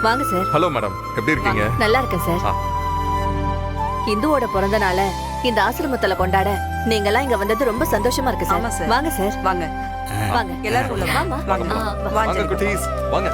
வாங்க sir. Hello madam, எப்படி இருக்கீங்க? நல்லா இருக்கேன் சார். இந்துவோட பிறந்த நாள இந்த ஆசிரமத்துல கொண்டாட நீங்க எல்லாம் இங்க வந்தது ரொம்ப சந்தோஷமா இருக்கு சார். வாங்க சார். வாங்க வாங்க எல்லாரும் உள்ள வாமா. வாங்க குட்டீஸ், வாங்க.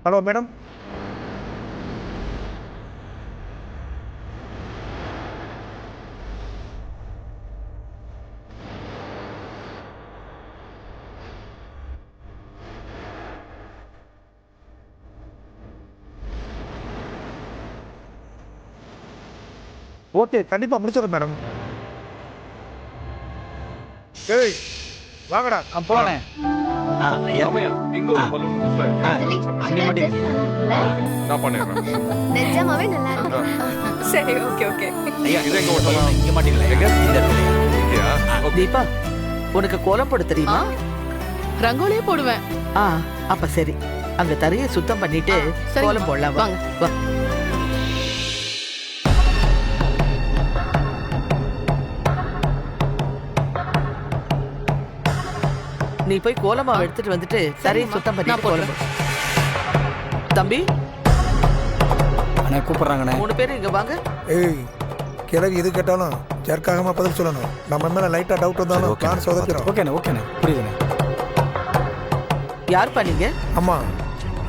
Hello madam. ஓகே, கண்டிப்பாக முடிச்சிடும் மேடம். ஏய் வாங்கடா. போனேன். இங்க ஒரு balloon நான் பண்ணிடுறேன். நிஜமாவே நல்லா இருக்கு. சரி, ஓகே ஓகே. இது எங்க ஓட்டலாம்? இங்க மாட்டீங்களா? எங்க? இந்த இடத்துல. இங்கயா? ஓகே. தீபா, உனக்கு கோலம் போட தெரியுமா? ரங்கோலியே போடுவேன். அப்ப சரி, அங்க தரையை சுத்தம் பண்ணிட்டு கோலம் போடலாம். வாங்க வா. நீ போய் கோலமாவை எடுத்துட்டு வந்துட்டு தரையை சுத்தம் பண்ணிட்டு கோலம் போடு. தம்பி, அண்ணா கூப்பிடுறாங்கண்ணே. 3 பேரும் இங்க வாங்க. ஏய் கிழவி எது கேட்டாலும் ஜர்க்காகமா பதில் சொல்லணும். நம்ம மேல லைட்டா டவுட் வந்தாலும் பிளான் சொதப்பிடும். ஓகேண்ணே ஓகேண்ணே, புரியுதுண்ணே. யாருப்பா நீங்க? அம்மா,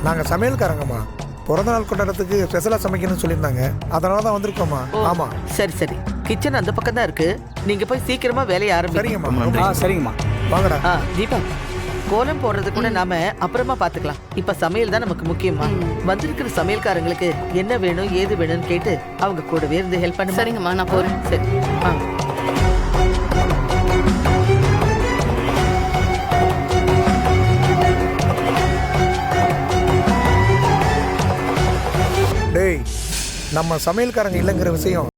நாங்க சமையல்காரங்கம்மா. பிறந்த நாள் கொண்டாடத்துக்கு ஸ்பெஷலா சமைக்கணும்னு சொல்லியிருந்தாங்க, அதனால தான் வந்திருக்கோம்மா. ஆமா சரி சரி, கிச்சன் அந்த பக்கம் தான் இருக்கு. நீங்க போய் சீக்கிரமா வேலையை ஆரம்பிங்க. சரிங்கம்மா. சரிங்கம்மா. வாங்கடா. தீபா, கோலம் போடுறது கூட நாம அப்புறமா பாத்துக்கலாம். இப்ப சமையல் தான் நமக்கு முக்கியமா. வந்திருக்கிற சமையல்காரங்களுக்கு என்ன வேணும் ஏது வேணும்னு கேட்டு அவங்க கூடவே இருந்து ஹெல்ப் பண்ணு. சரிங்கம்மா, நான் போறேன். சரி. டேய், நம்ம சமையல்காரங்க இல்லைங்கிற விஷயம்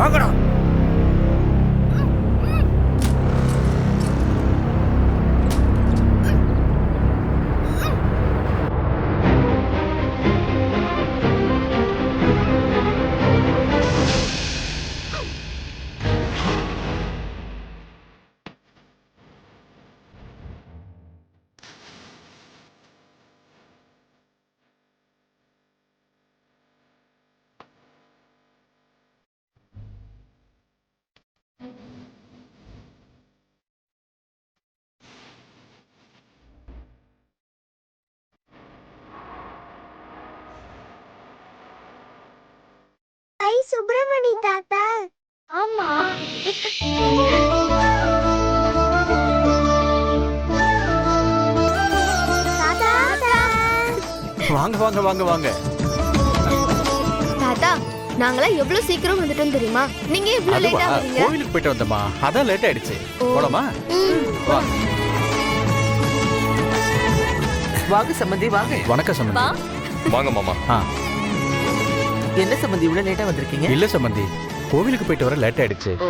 வாங்கடா. சுப்பிரமணி தாத்தா. ஆமா. வாங்க வாங்க வாங்க வாங்க. தாத்தா, நாங்களாம் எவ்வளவு சீக்கிரம் வந்துட்டோம் தெரியுமா? நீங்க இவ்வளவு அதுவா லேட்டா வரீங்க? கோவிலுக்கு போயிட்டு வந்தம்மா, அதான் லேட் ஆயிடுச்சு. போலாமா? வா. வாங்க சம்பந்தி வாங்க. வணக்கம் சம்பந்தி. வாங்க மாமா. ஆ, என்ன சம்பந்தி இவ்வளவு லேட்டா வந்திருக்கீங்க? இல்ல சம்பந்தி, கோவிலுக்கு போயிட்டு வர லேட் ஆயிடுச்சு. ஓ,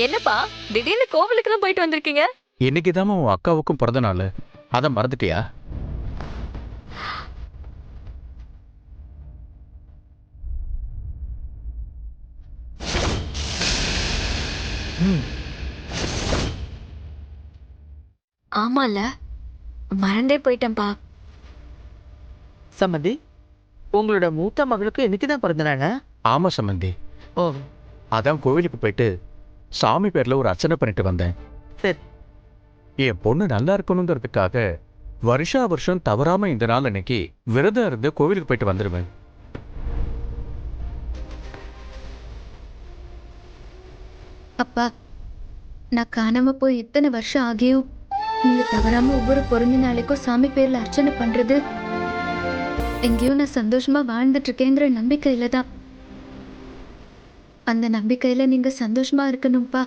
என்னப்பா திடீர்னு கோவிலுக்கு தான் போயிட்டு வந்திருக்கீங்க? இன்னைக்கு தான் உன் அக்காவுக்கும் பிறந்த நாள், அத மறந்துட்டியா? ஆமால, மறந்தே போயிட்டேன்ப்பா. சம்பந்தி உங்களோட மூத்த மகளுக்கு இன்னைக்குதான் பிறந்த நாளா? ஆமா சம்பந்தி, ஓ அதான் கோவிலுக்கு போயிட்டு சாமி பேர்ல ஒரு அர்ச்சனை பண்ணிட்டு வந்தேன். சரி. என் பொண்ணு நல்லா இருக்கணுங்கிறதுக்காக வருஷா வருஷம் தவறாம இந்த நாள் அன்னைக்கு விரதம் இருந்து கோவிலுக்கு போயிட்டு வந்துடுவேன். அப்பா, நான் காணாம போய் எத்தனை வருஷம் ஆகியும் நீங்க தவறாம ஒவ்வொரு பிறந்த நாளைக்கும் சாமி பேர்ல அர்ச்சனை பண்றது எங்கேயோ நான் சந்தோஷமா வாழ்ந்துட்டு இருக்கேங்கிற நம்பிக்கையில தான். அந்த நம்பிக்கையில நீங்க சந்தோஷமா இருக்கணும்ப்பா.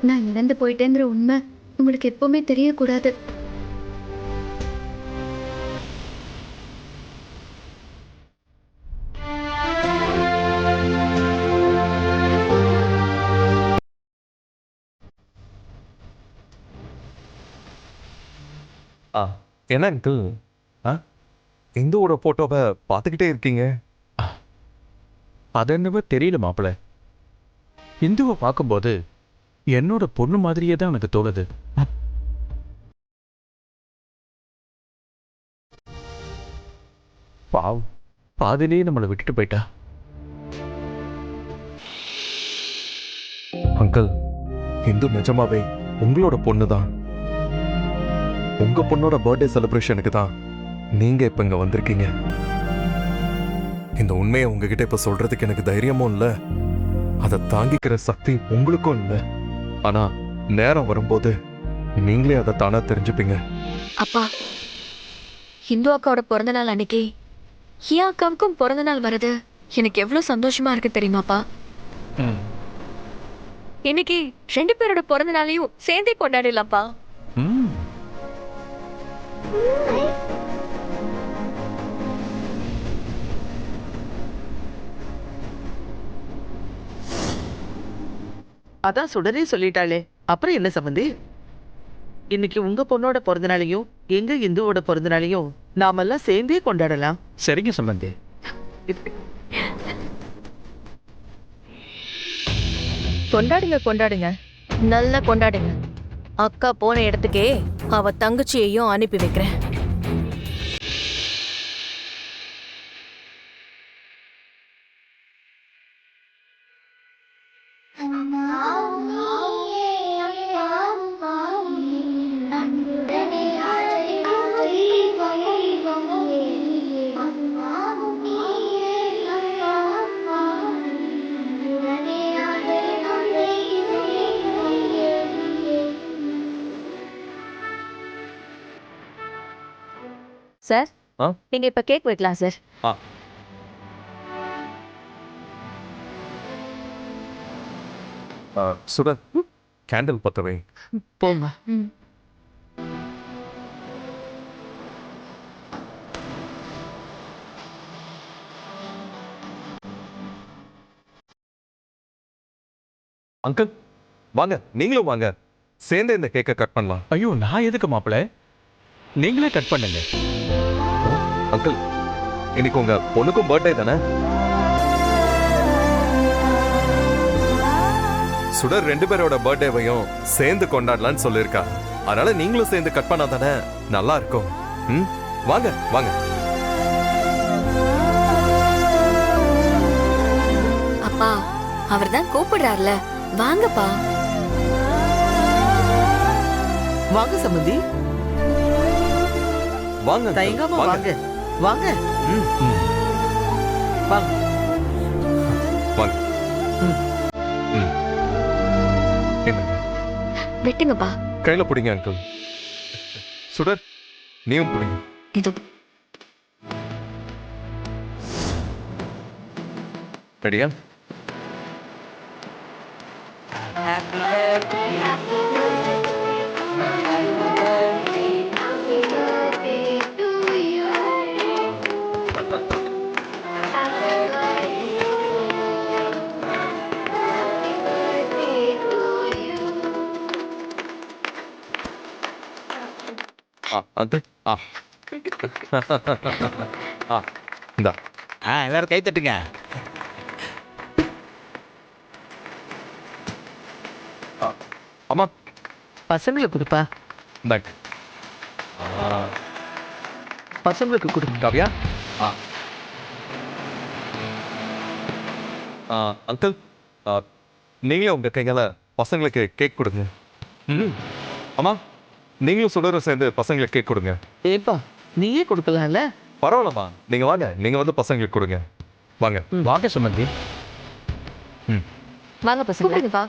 நான் இழந்து போயிட்டேங்கிற உண்மை உங்களுக்கு எப்பவுமே தெரியக்கூடாது. என்ன அங்கிள், இந்துவோட போட்டோவை பார்த்துக்கிட்டே இருக்கீங்க? அது என்னவோ தெரியல மாப்பிள்ள, இந்துவை பார்க்கும்போது என்னோட பொண்ணு மாதிரியே தான் எனக்கு தோணுது. பாவம், பாதிலேயே நம்மளை விட்டுட்டு போயிட்டா. அங்கிள், இந்து நிஜமாவே உங்களோட பொண்ணு தான். உங்க பொண்ணோட பர்த்டே செலிப்ரேஷனுக்கு தான் நீங்க இப்ப இங்க வந்திருக்கீங்க. இந்த உண்மையை உங்ககிட்ட இப்ப சொல்றதுக்கு எனக்கு தைரியமும் இல்ல, அதை தாங்கிக்கிற சக்தி உங்களுக்கும் இல்ல. ஆனா நேரம் வரும்போது நீங்களே அதை தானா தெரிஞ்சுப்பீங்க. அப்பா, இந்து அக்காவோட பிறந்த நாள் அன்னைக்கு ஹியா அக்காவுக்கும் பிறந்த நாள் வருது எனக்கு எவ்வளவு சந்தோஷமா இருக்கு தெரியுமாப்பா? இன்னைக்கு 2 பேரோட பிறந்த நாளையும் சேர்ந்தே கொண்டாடிடலாம்ப்பா. ம், அதான் சுடரே சொல்லிட்டாளே, அப்புறம் என்ன சம்பந்தி? இன்னைக்கு உங்க பொண்ணோட பிறந்த நாளையும் எங்க இந்துவோட பிறந்த நாளையும் நாமெல்லாம் சேர்ந்தே கொண்டாடலாம். சரிங்க சம்பந்தி. கொண்டாடுங்க கொண்டாடுங்க, நல்லா கொண்டாடுங்க. அக்கா போன இடத்துக்கே அவ தங்கச்சியையும் அனுப்பி வைக்கிறேன். சார், நீங்க இப்ப கேக் வைக்கலாம் சார். சுரத், கேண்டில் பத்தவை. போங்க. அங்கிள் வாங்க, நீங்களும் வாங்க, சேர்ந்து இந்த கேக்கை கட் பண்ணலாம். ஐயோ, நான் எதுக்கு மாப்பிள்ள, நீங்களே கட் பண்ணுங்க. அங்கிள், இன்னைக்கு உங்க பொண்ணுக்கும் பர்த்டே தானே? சுடர் 2 பேரோட பர்த்டேவையும் சேர்ந்து கொண்டாடலாம்னு சொல்லியிருக்கா. அதனால நீங்களும் சேர்ந்து கட் பண்ணா தானே நல்லா இருக்கும். ம், வாங்க வாங்க. அப்பா, அவர் தான் கூப்பிடுறாருல, வாங்கப்பா. வாங்க சம்பந்தி, வாங்க uncle, தயங்காம வாங்க வாங்க. ம், வாங்க. வாங்க. ம். ம். என்னங்க, வெட்டுங்கப்பா. கையில பிடிங்க அங்கிள். சுடர், நீயும் பிடிங்க. இது ரெடியா? அங்கிள் இந்தா. எல்லாரும் கை தட்டுங்க. அம்மா பசங்களுக்கு கொடுப்பா, இந்தாங்க. பசங்களுக்கு கொடு. காவியா. அங்கிள், நீங்களே உங்க கையால பசங்களுக்கு கேக் கொடுங்க. அம்மா, நீங்களும் சுடரும் சேர்ந்து பசங்களுக்கு கேக் கொடுங்க. ஏப்பா, நீயே கொடுக்கலாம்ல? பரவாயில்லம்மா, நீங்க வாங்க, நீங்க வந்து பசங்களுக்கு கொடுங்க. வாங்க. வாங்க சுமந்தி. வாங்க பசங்க,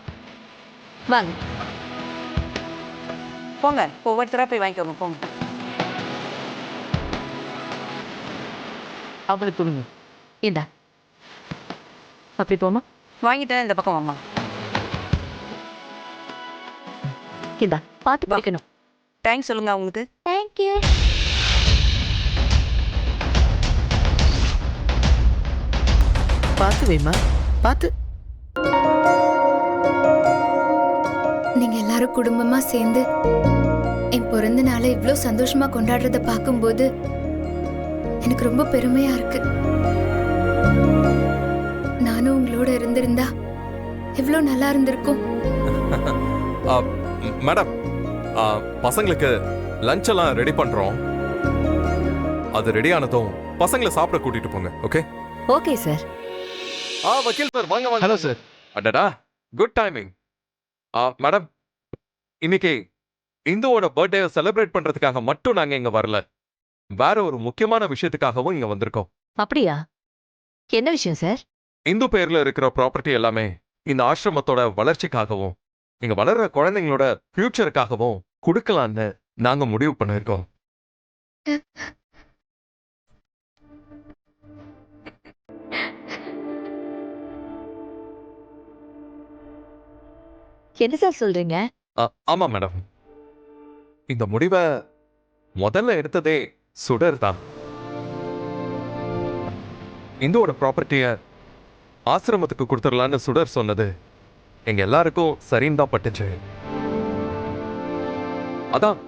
வாங்க. போங்க, ஒவ்வொருத்தரா போய் வாங்கிக்கோங்க போங்க. அவங்களுக்கு கொடுங்க. இந்தா, அப்படி போமா. வாங்கிட்டேன், இந்த பக்கம் வாமா. இந்தா, பார்த்து படிக்கணும். தேங்க்ஸ் சொல்லுங்க அவங்களுக்கு. தேங்க்யூ. பார்த்து வைமா, பார்த்து. நீங்க எல்லாரும் குடும்பமா சேர்ந்து என் பிறந்த நாளை இவ்வளோ சந்தோஷமா கொண்டாடுறத பார்க்கும்போது எனக்கு ரொம்ப பெருமையா இருக்கு. நானும் உங்களோட இருந்திருந்தா எவ்வளோ நல்லா இருந்திருக்கும். மேடம், பசங்களுக்கு லஞ்ச் எல்லாம் ரெடி பண்றோம். அது ரெடி ஆனதும் பசங்களை சாப்பிட கூட்டிட்டு போங்க. ஓகே? Okay sir. வக்கீல் சார், வாங்க வாங்க. Hello sir. அடடா, குட் டைமிங். மேடம், இன்னைக்கு இந்துவோட பர்த்டே செலிப்ரேட் பண்றதுக்காக மட்டும் நாங்க இங்க வரல, வேற ஒரு முக்கியமான விஷயத்துக்காகவும் இங்க வந்திருக்கோம். அப்படியா? என்ன விஷயம் சார்? இந்து பேர்ல இருக்கிற ப்ராப்பர்ட்டி எல்லாமே இந்த ஆசிரமத்தோட வளர்ச்சிக்காகவும் இங்க வளர்ற குழந்தைங்களோட ஃபியூச்சருக்காகவும் கொடுக்கலான்னு நாங்க முடிவு பண்ணிருக்கோம். என்ன சார் சொல்றீங்க? ஆமா மேடம், இந்த முடிவை முதல்ல எடுத்ததே சுடர் தான். இந்துவோட ப்ராப்பர்ட்டிய ஆசிரமத்துக்கு கொடுத்துடலான்னு சுடர் சொன்னது எங்க எல்லாருக்கும் சரின்னு தான் பட்டுச்சு. அதான்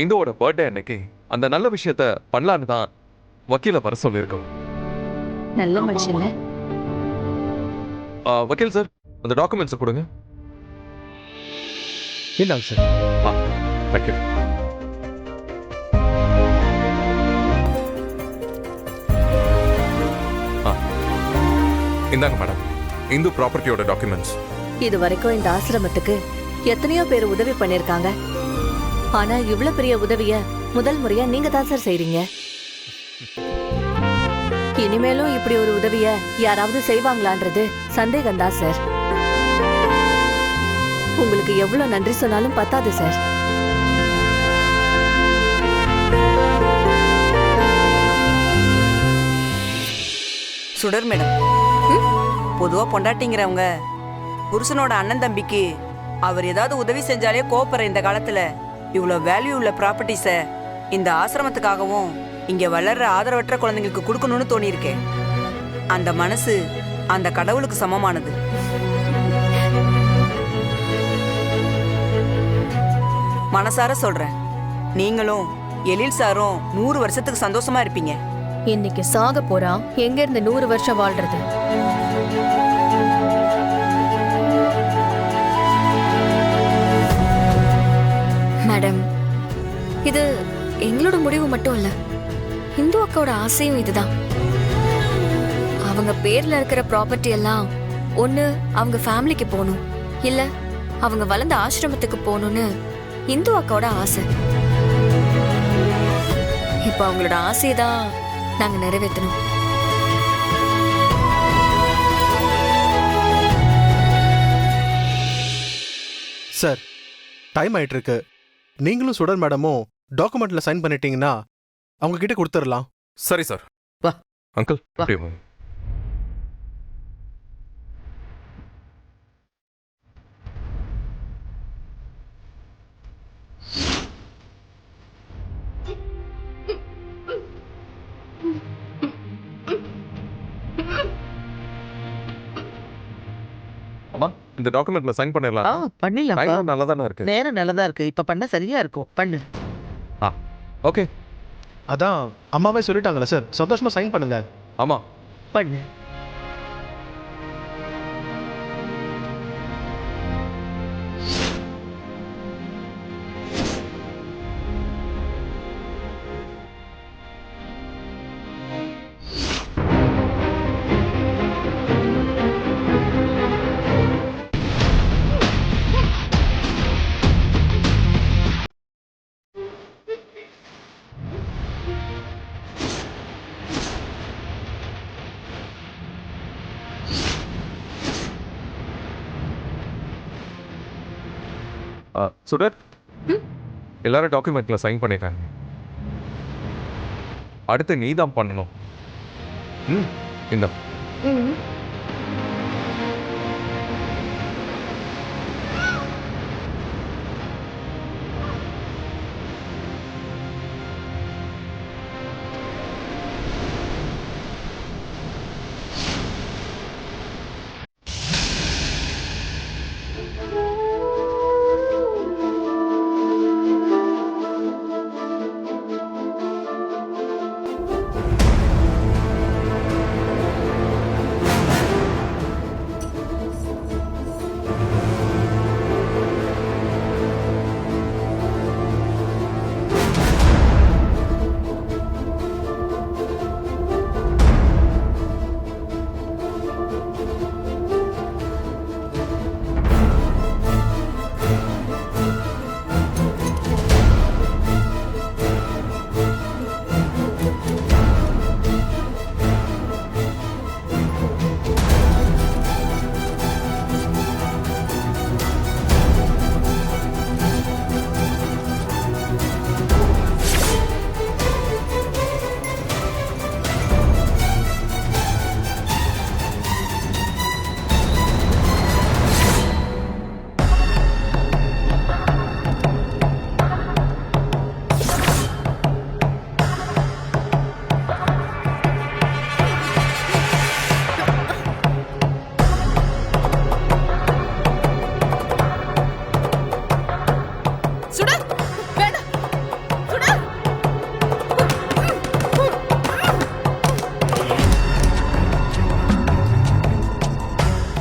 இந்துவோட பர்த்டே அன்னைக்கு அந்த நல்ல விஷயத்த பண்ணலான்னு தான் வக்கீல வர சொல்லியிருக்கோம். நல்ல மனுஷன்ல. வக்கீல் சார், அந்த டாக்குமெண்ட்ஸ் கொடுங்க. இந்தாங்க சார். தேங்க்யூ. இந்தாங்க மேடம், இந்து ப்ராப்பர்ட்டியோட டாக்குமெண்ட்ஸ். இது வரைக்கும் இந்த ஆசிரமத்துக்கு எத்தனையோ பேர் உதவி பண்ணிருக்காங்க. ஆனா இவ்ளோ பெரிய உதவிய முதல் முறையா நீங்க தான் சார் செய்றீங்க. இனிமேலும் இப்படி ஒரு உதவிய யாராவது செய்வாங்களான்றது சந்தேகம்தான் சார். உங்களுக்கு எவ்வளவு நன்றி சொன்னாலும் பத்தாது சார். சுடர் மேடம், பொதுவா பொண்டாட்டிங்கிறவங்க புருஷனோட அண்ணன் தம்பிக்கு அவர் ஏதாவது உதவி செஞ்சாலே கோபப்படுற இந்த காலத்துல இவ்வளவு வேல்யூ உள்ள ப்ராப்பர்ட்டிஸ இந்த ஆசிரமத்துக்காகவும் இங்க வளர்ற ஆதரவற்ற குழந்தைங்களுக்கு கொடுக்கணும்னு தோணியிருக்கேன். அந்த மனசு அந்த கடவுளுக்கு சமமானது. மனசார சொல்றேன், நீங்களும் எழில் சாரும் 100 வருஷத்துக்கு சந்தோஷமா இருப்பீங்க. இன்னைக்கு சாக போறான், எங்க இருந்து 100 வருஷம் வாழ்றது? மேடம், இது எங்களோட முடிவு மட்டும் இல்ல, இந்து அக்காவோட ஆசையும் இதுதான். அவங்க பேர்ல இருக்கிற ப்ராப்பர்ட்டி எல்லாம் ஒண்ணு அவங்க ஃபேமிலிக்கு போகணும், இல்ல அவங்க வளர்ந்த ஆசிரமத்துக்கு போகணும்னு இந்து அக்காவோட ஆசை. இப்ப அவங்களோட ஆசையை தான் நாங்க நிறைவேற்றணும். சார், டைம் ஆயிட்டு இருக்கு. நீங்களும் சுடர் மேடமும் டாக்குமெண்ட்ல சைன் பண்ணிட்டீங்கன்னா அவங்க கிட்ட கொடுத்துடலாம். சரி சார். வா. அங்கிள், வா. அப்படியே வாங்க. இந்த டாக்குமெண்ட்ல சைன் பண்ணிடலாம் பண்ணிடலாம் டைம் நல்லா தானே இருக்கு நேரம் நல்லதா இருக்கு இப்ப பண்ண சரியா இருக்கும் பண்ணு ஓகே அதான் அம்மாவே சொல்லிட்டாங்களே சார், சந்தோஷமா சைன் பண்ணுங்க. ஆமா பண்ணு. சுடர் எல்லாரும் டாக்குமெண்ட்ல சைன் பண்ணிட்டாங்க. அடுத்து நீ தான் பண்ணணும். இந்த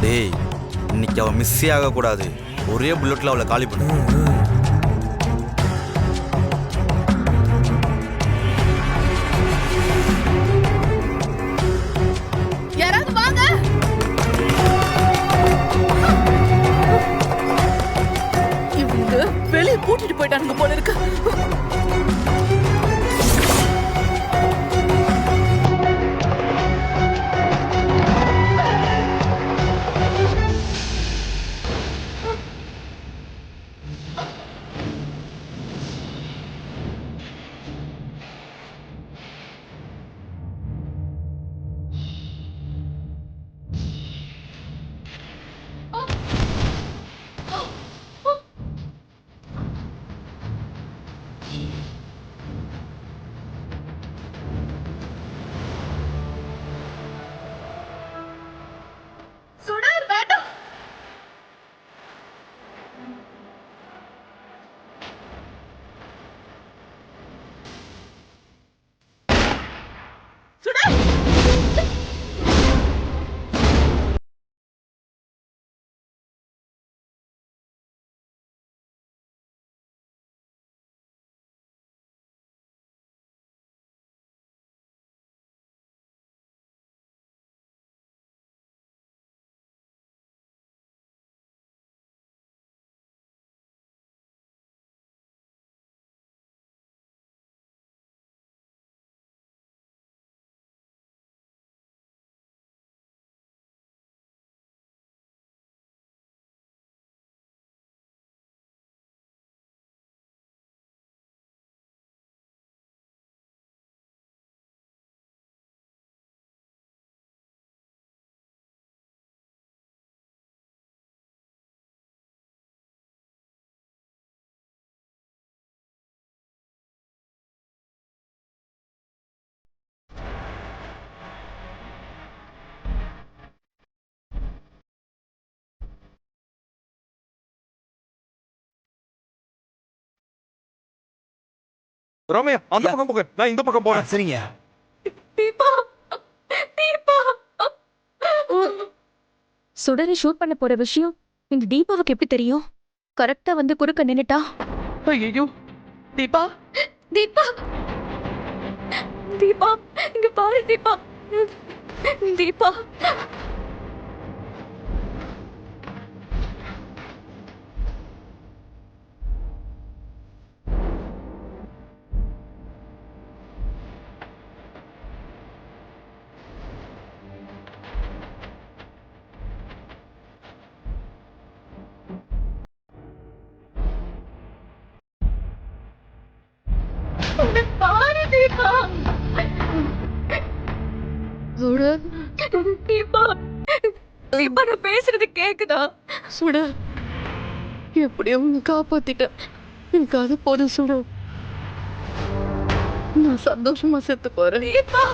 டேய், இன்னைக்கு அவன் மிஸ்ஸே ஆகக்கூடாது. ஒரே புல்லட்ல அவளை காலி பண்ணு. யாராவது வாங்க. இவங்க வெளியே கூட்டிட்டு போயிட்டானுங்க போல இருக்கு. ரம்யா அந்த பக்கம் போக, நான் இந்த பக்கம் போறேன். சரிங்க. தீபா தீபா சுடரை ஷூட் பண்ண போற விஷயம் இந்த தீபாவுக்கு எப்படி தெரியும்? கரெக்டா வந்து குறுக்க நின்னுட்டா. ஐயோ தீபா தீபா தீபா இங்க பாரு தீபா. தீபா பாரு தீபா. சுடர் தீபா தீபா நான் பேசுறது கேக்குதா? சுடர் எப்படியோ உன்னை காப்பாத்திட்டேன். எனக்கு அது போதும் சுடர். நான் சந்தோஷமா செத்து போறேன். தீபா